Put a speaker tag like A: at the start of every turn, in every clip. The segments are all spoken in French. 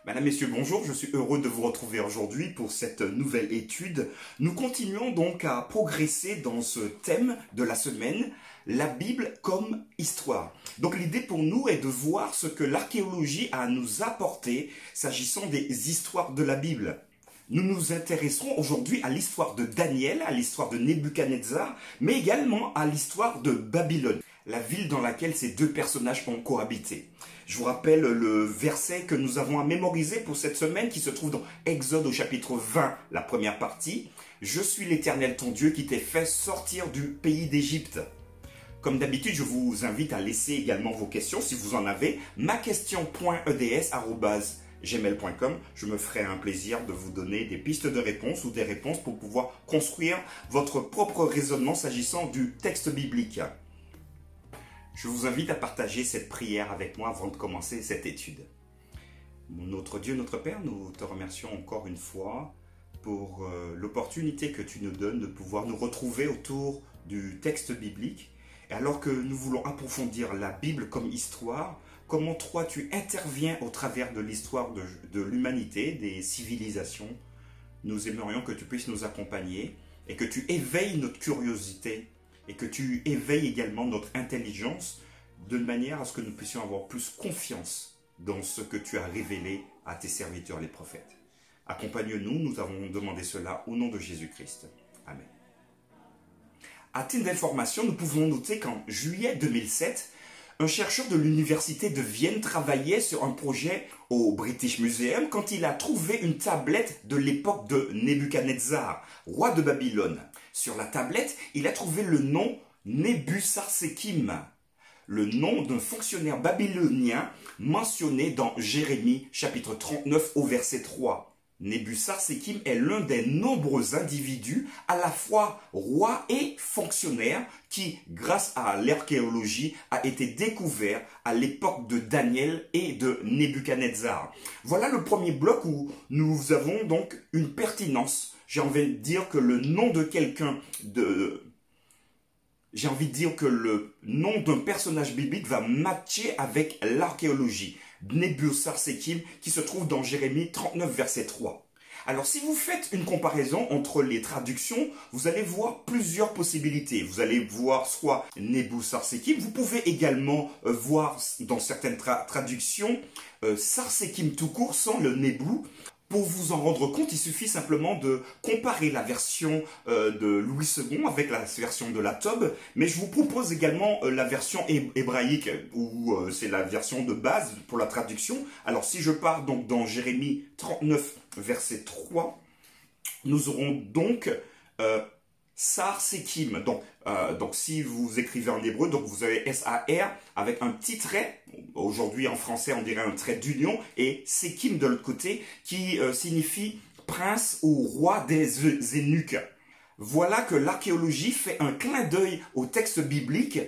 A: Mesdames, Messieurs, bonjour, je suis heureux de vous retrouver aujourd'hui pour cette nouvelle étude. Nous continuons donc à progresser dans ce thème de la semaine, la Bible comme histoire. Donc l'idée pour nous est de voir ce que l'archéologie a à nous apporter s'agissant des histoires de la Bible. Nous nous intéresserons aujourd'hui à l'histoire de Daniel, à l'histoire de Nebuchadnezzar, mais également à l'histoire de Babylone, la ville dans laquelle ces deux personnages ont cohabité. Je vous rappelle le verset que nous avons à mémoriser pour cette semaine qui se trouve dans Exode au chapitre 20, la première partie. « Je suis l'Éternel ton Dieu qui t'ai fait sortir du pays d'Égypte. » Comme d'habitude, je vous invite à laisser également vos questions si vous en avez. maquestion.eds@gmail.com. Je me ferai un plaisir de vous donner des pistes de réponse ou des réponses pour pouvoir construire votre propre raisonnement s'agissant du texte biblique. Je vous invite à partager cette prière avec moi avant de commencer cette étude. Notre Dieu, notre Père, nous te remercions encore une fois pour l'opportunité que tu nous donnes de pouvoir nous retrouver autour du texte biblique. Et alors que nous voulons approfondir la Bible comme histoire, comment toi tu interviens au travers de l'histoire de l'humanité, des civilisations, nous aimerions que tu puisses nous accompagner et que tu éveilles notre curiosité et que tu éveilles également notre intelligence de manière à ce que nous puissions avoir plus confiance dans ce que tu as révélé à tes serviteurs les prophètes. Accompagne-nous, nous avons demandé cela au nom de Jésus-Christ. Amen. À titre d'information, nous pouvons noter qu'en juillet 2007, un chercheur de l'université de Vienne travaillait sur un projet au British Museum quand il a trouvé une tablette de l'époque de Nebuchadnezzar, roi de Babylone. Sur la tablette, il a trouvé le nom Nebusarsekim, le nom d'un fonctionnaire babylonien mentionné dans Jérémie chapitre 39 au verset 3. Nebusarsekim est l'un des nombreux individus, à la fois roi et fonctionnaire, qui, grâce à l'archéologie, a été découvert à l'époque de Daniel et de Nebuchadnezzar. Voilà le premier bloc où nous avons donc une pertinence. J'ai envie de dire que le nom de quelqu'un J'ai envie de dire que le nom d'un personnage biblique va matcher avec l'archéologie. Nebusarsekim, qui se trouve dans Jérémie 39, verset 3. Alors, si vous faites une comparaison entre les traductions, vous allez voir plusieurs possibilités. Vous allez voir soit Nebusarsekim, vous pouvez également voir dans certaines traductions Sarsekim tout court, sans le Nebu. Pour vous en rendre compte, il suffit simplement de comparer la version de Louis II avec la version de la Tob, mais je vous propose également la version hébraïque, où c'est la version de base pour la traduction. Alors si je pars donc dans Jérémie 39, verset 3, nous aurons donc Sarsekim. Donc si vous écrivez en hébreu, donc vous avez S-A-R avec un petit trait. Aujourd'hui en français on dirait un trait d'union, et Sekim de l'autre côté qui signifie prince ou roi des eunuques. Voilà que l'archéologie fait un clin d'œil au texte biblique.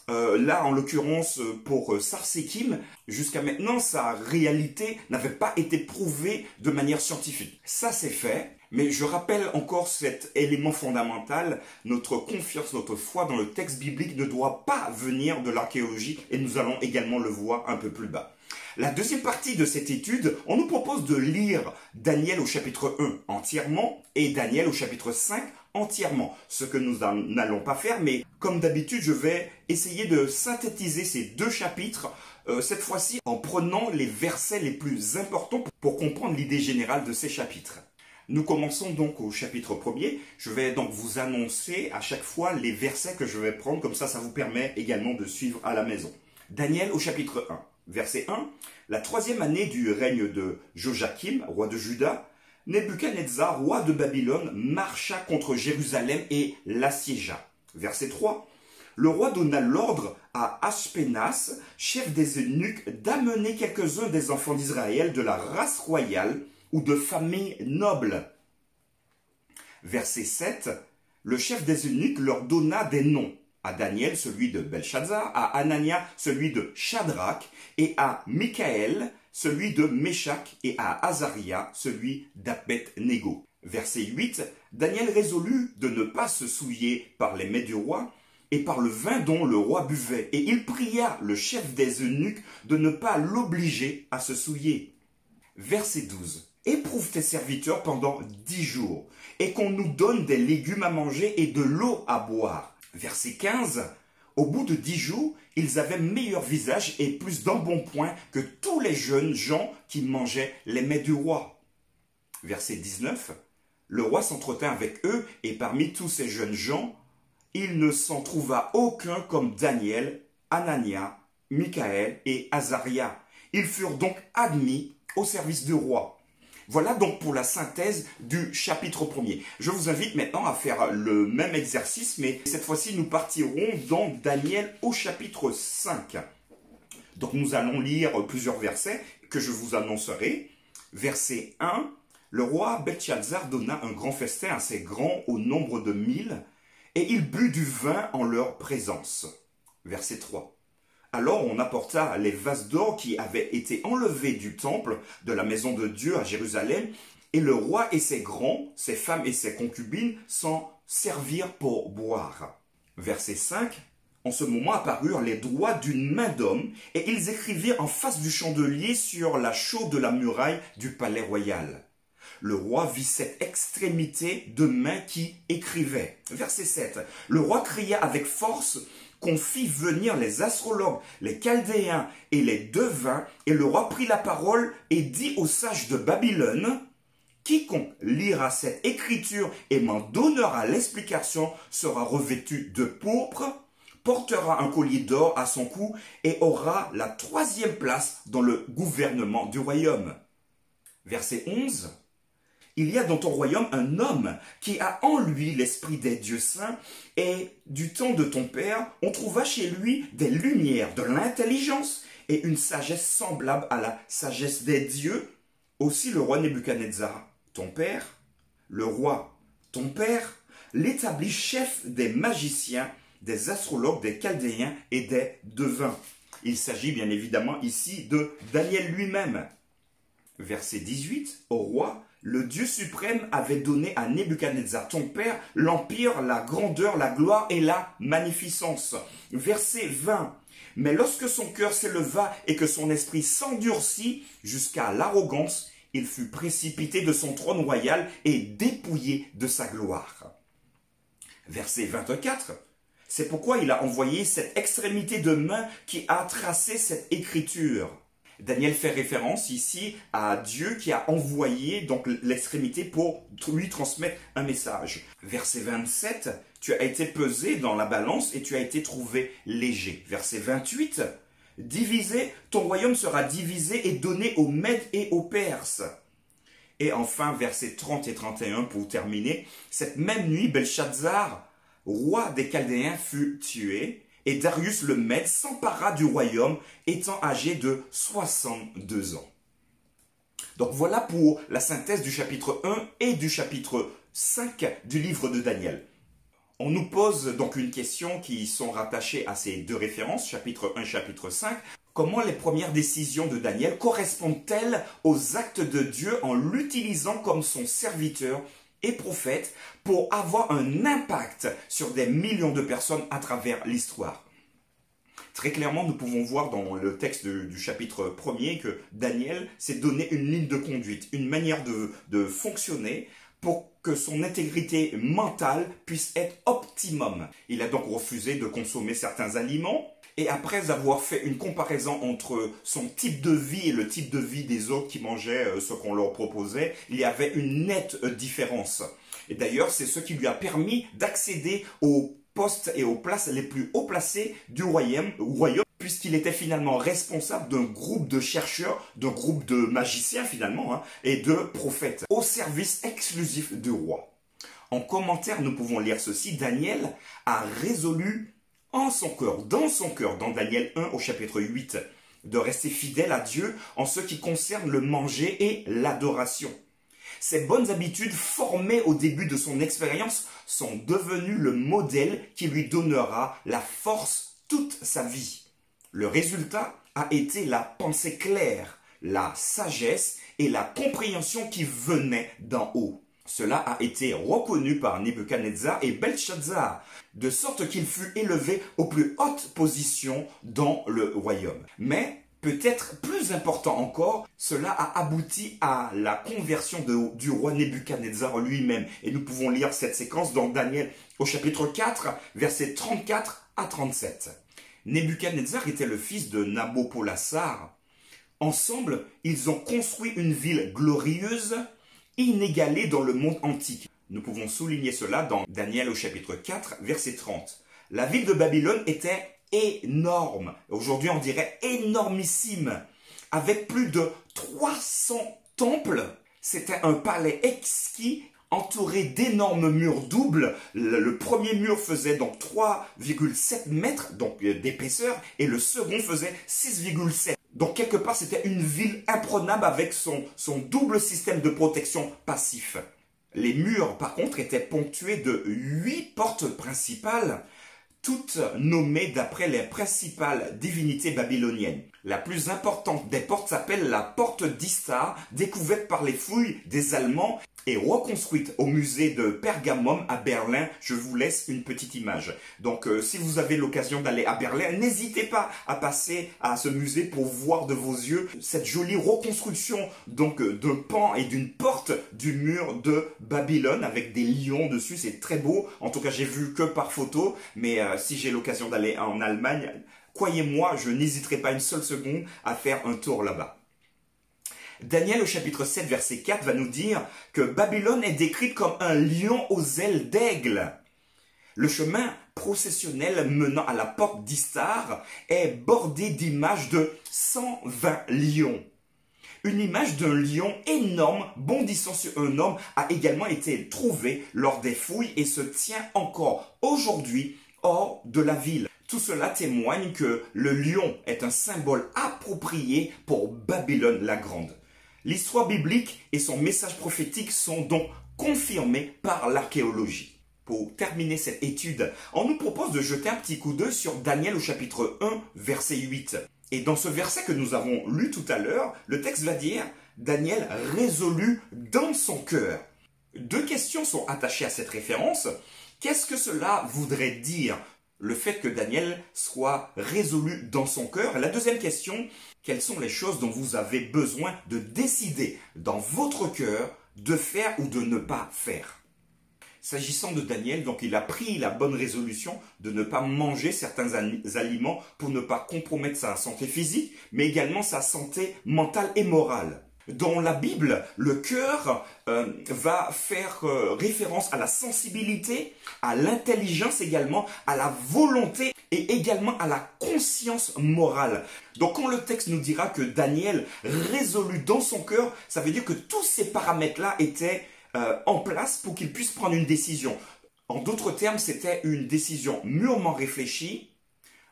A: Là, en l'occurrence, pour Sarsekim, jusqu'à maintenant, sa réalité n'avait pas été prouvée de manière scientifique. Ça, c'est fait. Mais je rappelle encore cet élément fondamental, notre confiance, notre foi dans le texte biblique ne doit pas venir de l'archéologie, et nous allons également le voir un peu plus bas. La deuxième partie de cette étude, on nous propose de lire Daniel au chapitre 1 entièrement et Daniel au chapitre 5 entièrement. Ce que nous n'allons pas faire, mais comme d'habitude, je vais essayer de synthétiser ces deux chapitres, cette fois-ci en prenant les versets les plus importants pour comprendre l'idée générale de ces chapitres. Nous commençons donc au chapitre 1er. Je vais donc vous annoncer à chaque fois les versets que je vais prendre, comme ça vous permet également de suivre à la maison. Daniel au chapitre 1, verset 1. La troisième année du règne de Joachim, roi de Juda, Nebuchadnezzar, roi de Babylone, marcha contre Jérusalem et l'assiégea. Verset 3. Le roi donna l'ordre à Ashpénas, chef des eunuques, d'amener quelques-uns des enfants d'Israël de la race royale ou de famille noble. Verset 7. Le chef des eunuques leur donna des noms. À Daniel, celui de Belshazzar, à Anania, celui de Shadrach, et à Michaël, celui de Méshach, et à Azaria, celui d'Abed-Négo. Verset 8. Daniel résolut de ne pas se souiller par les mets du roi et par le vin dont le roi buvait, et il pria le chef des eunuques de ne pas l'obliger à se souiller. Verset 12. Éprouve tes serviteurs pendant 10 jours, et qu'on nous donne des légumes à manger et de l'eau à boire. Verset 15. Au bout de 10 jours, ils avaient meilleur visage et plus d'embonpoint que tous les jeunes gens qui mangeaient les mets du roi. Verset 19. Le roi s'entretint avec eux, et parmi tous ces jeunes gens, il ne s'en trouva aucun comme Daniel, Anania, Michaël et Azaria. Ils furent donc admis au service du roi. Voilà donc pour la synthèse du chapitre 1er. Je vous invite maintenant à faire le même exercice, mais cette fois-ci nous partirons dans Daniel au chapitre 5. Donc nous allons lire plusieurs versets que je vous annoncerai. Verset 1. Le roi Belchazzar donna un grand festin assez grand au nombre de 1000, et il but du vin en leur présence. Verset 3. Alors on apporta les vases d'or qui avaient été enlevés du temple de la maison de Dieu à Jérusalem, et le roi et ses grands, ses femmes et ses concubines s'en servirent pour boire. Verset 5. En ce moment apparurent les doigts d'une main d'homme, et ils écrivirent en face du chandelier sur la chaude de la muraille du palais royal. Le roi vit cette extrémité de main qui écrivait. Verset 7. Le roi cria avec force qu'on fit venir les astrologues, les chaldéens et les devins, et le roi prit la parole et dit aux sages de Babylone, « Quiconque lira cette écriture et m'en donnera l'explication sera revêtu de pourpre, portera un collier d'or à son cou et aura la 3e place dans le gouvernement du royaume. » Verset 11. Il y a dans ton royaume un homme qui a en lui l'esprit des dieux saints, et du temps de ton père, on trouva chez lui des lumières, de l'intelligence et une sagesse semblable à la sagesse des dieux. Aussi le roi Nebuchadnezzar, ton père, le roi, ton père, l'établit chef des magiciens, des astrologues, des chaldéens et des devins. Il s'agit bien évidemment ici de Daniel lui-même. Verset 18, au roi, le Dieu suprême avait donné à Nebuchadnezzar, ton père, l'empire, la grandeur, la gloire et la magnificence. Verset 20. Mais lorsque son cœur s'éleva et que son esprit s'endurcit jusqu'à l'arrogance, il fut précipité de son trône royal et dépouillé de sa gloire. Verset 24. C'est pourquoi il a envoyé cette extrémité de main qui a tracé cette écriture. Daniel fait référence ici à Dieu qui a envoyé donc l'extrémité pour lui transmettre un message. Verset 27, tu as été pesé dans la balance et tu as été trouvé léger. Verset 28, divisé, ton royaume sera divisé et donné aux Mèdes et aux Perses. Et enfin, versets 30 et 31 pour terminer, cette même nuit, Belchazzar, roi des Chaldéens, fut tué. Et Darius le Mède s'empara du royaume, étant âgé de 62 ans. Donc voilà pour la synthèse du chapitre 1 et du chapitre 5 du livre de Daniel. On nous pose donc une question qui sont rattachées à ces deux références, chapitre 1 et chapitre 5. Comment les premières décisions de Daniel correspondent-elles aux actes de Dieu en l'utilisant comme son serviteur et prophète pour avoir un impact sur des millions de personnes à travers l'histoire? Très clairement, nous pouvons voir dans le texte du chapitre 1er que Daniel s'est donné une ligne de conduite, une manière de fonctionner pour que son intégrité mentale puisse être optimum. Il a donc refusé de consommer certains aliments. Et après avoir fait une comparaison entre son type de vie et le type de vie des autres qui mangeaient ce qu'on leur proposait, il y avait une nette différence. Et d'ailleurs, c'est ce qui lui a permis d'accéder aux postes et aux places les plus haut placées du royaume puisqu'il était finalement responsable d'un groupe de chercheurs, d'un groupe de magiciens finalement, et de prophètes, au service exclusif du roi. En commentaire, nous pouvons lire ceci, Daniel a résolu en son cœur, dans Daniel 1 au chapitre 8, de rester fidèle à Dieu en ce qui concerne le manger et l'adoration. Ces bonnes habitudes formées au début de son expérience sont devenues le modèle qui lui donnera la force toute sa vie. Le résultat a été la pensée claire, la sagesse et la compréhension qui venaient d'en haut. Cela a été reconnu par Nebuchadnezzar et Belchazzar, de sorte qu'il fut élevé aux plus hautes positions dans le royaume. Mais Peut-être plus important encore, cela a abouti à la conversion du roi Nebuchadnezzar lui-même. Et nous pouvons lire cette séquence dans Daniel au chapitre 4, versets 34 à 37. Nebuchadnezzar était le fils de Nabopolassar. Ensemble, ils ont construit une ville glorieuse, inégalée dans le monde antique. Nous pouvons souligner cela dans Daniel au chapitre 4, verset 30. La ville de Babylone était énorme. Aujourd'hui, on dirait énormissime. Avec plus de 300 temples. C'était un palais exquis entouré d'énormes murs doubles. Le premier mur faisait donc 3,7 mètres d'épaisseur et le second faisait 6,7. Donc quelque part, c'était une ville imprenable avec son double système de protection passif. Les murs, par contre, étaient ponctués de 8 portes principales, toutes nommées d'après les principales divinités babyloniennes. La plus importante des portes s'appelle la porte d'Istar, découverte par les fouilles des Allemands et reconstruite au musée de Pergamum à Berlin. Je vous laisse une petite image. Donc si vous avez l'occasion d'aller à Berlin, n'hésitez pas à passer à ce musée pour voir de vos yeux cette jolie reconstruction donc d'un pan et d'une porte du mur de Babylone avec des lions dessus. C'est très beau. En tout cas, j'ai vu que par photo, mais si j'ai l'occasion d'aller en Allemagne, croyez-moi, je n'hésiterai pas une seule seconde à faire un tour là-bas. Daniel au chapitre 7 verset 4 va nous dire que Babylone est décrite comme un lion aux ailes d'aigle. Le chemin processionnel menant à la porte d'Istar est bordé d'images de 120 lions. Une image d'un lion énorme bondissant sur un homme a également été trouvée lors des fouilles et se tient encore aujourd'hui hors de la ville. Tout cela témoigne que le lion est un symbole approprié pour Babylone la Grande. L'histoire biblique et son message prophétique sont donc confirmés par l'archéologie. Pour terminer cette étude, on nous propose de jeter un petit coup d'œil sur Daniel au chapitre 1, verset 8. Et dans ce verset que nous avons lu tout à l'heure, le texte va dire « Daniel résolu dans son cœur ». Deux questions sont attachées à cette référence. Qu'est-ce que cela voudrait dire ? Le fait que Daniel soit résolu dans son cœur. La deuxième question, quelles sont les choses dont vous avez besoin de décider dans votre cœur de faire ou de ne pas faire? S'agissant de Daniel, donc il a pris la bonne résolution de ne pas manger certains aliments pour ne pas compromettre sa santé physique, mais également sa santé mentale et morale. Dans la Bible, le cœur va faire référence à la sensibilité, à l'intelligence également, à la volonté et également à la conscience morale. Donc quand le texte nous dira que Daniel résolut dans son cœur, ça veut dire que tous ces paramètres-là étaient en place pour qu'il puisse prendre une décision. En d'autres termes, c'était une décision mûrement réfléchie,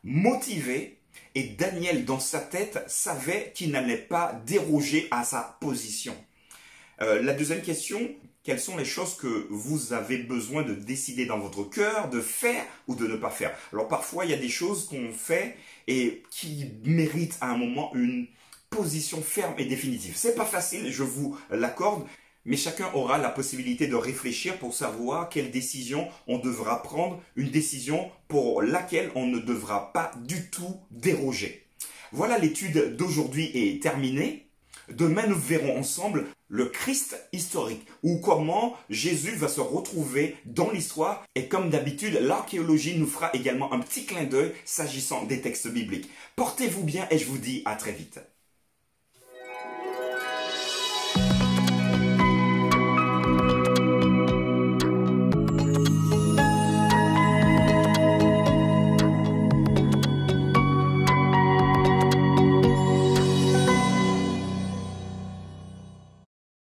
A: motivée, et Daniel, dans sa tête, savait qu'il n'allait pas déroger à sa position. La deuxième question, quelles sont les choses que vous avez besoin de décider dans votre cœur, de faire ou de ne pas faire? Alors parfois, il y a des choses qu'on fait et qui méritent à un moment une position ferme et définitive. C'est pas facile, je vous l'accorde, mais chacun aura la possibilité de réfléchir pour savoir quelle décision on devra prendre, une décision pour laquelle on ne devra pas du tout déroger. Voilà, l'étude d'aujourd'hui est terminée. Demain, nous verrons ensemble le Christ historique, ou comment Jésus va se retrouver dans l'histoire. Et comme d'habitude, l'archéologie nous fera également un petit clin d'œil s'agissant des textes bibliques. Portez-vous bien et je vous dis à très vite.